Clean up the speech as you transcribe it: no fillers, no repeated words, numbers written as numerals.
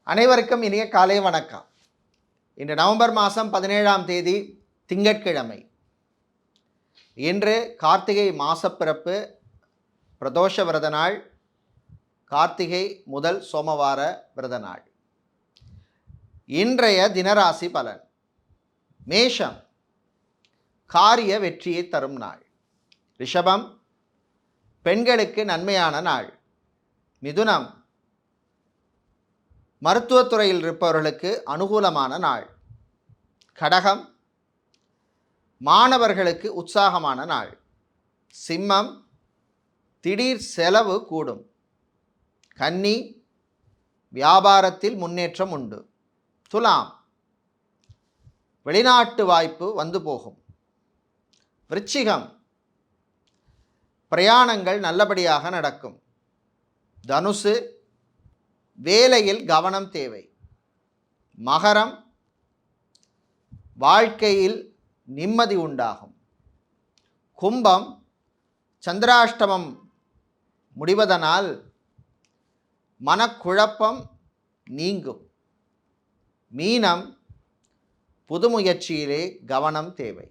அனைவருக்கும் இனிய காலை வணக்கம். இன்று நவம்பர் மாதம் 17ஆம் தேதி திங்கட்கிழமை. இன்று கார்த்திகை மாசப்பிறப்பு, பிரதோஷ விரத நாள், கார்த்திகை முதல் சோமவார விரத நாள். இன்றைய தினராசி பலன். மேஷம், காரிய வெற்றியை தரும் நாள். ரிஷபம், பெண்களுக்கு நன்மையான நாள். மிதுனம், மருத்துவத்துறையில் இருப்பவர்களுக்கு அனுகூலமான நாள். கடகம், மாணவர்களுக்கு உற்சாகமான நாள். சிம்மம், திடீர் செலவு கூடும். கன்னி, வியாபாரத்தில் முன்னேற்றம் உண்டு. துலாம், வெளிநாட்டு வாய்ப்பு வந்து போகும். விருச்சிகம், பிரயாணங்கள் நல்லபடியாக நடக்கும். தனுசு, வேலையில் கவனம் தேவை. மகரம், வாழ்க்கையில் நிம்மதி உண்டாகும். கும்பம், சந்திராஷ்டமம் முடிவதனால் மனக்குழப்பம் நீங்கும். மீனம், புது முயற்சியிலே கவனம் தேவை.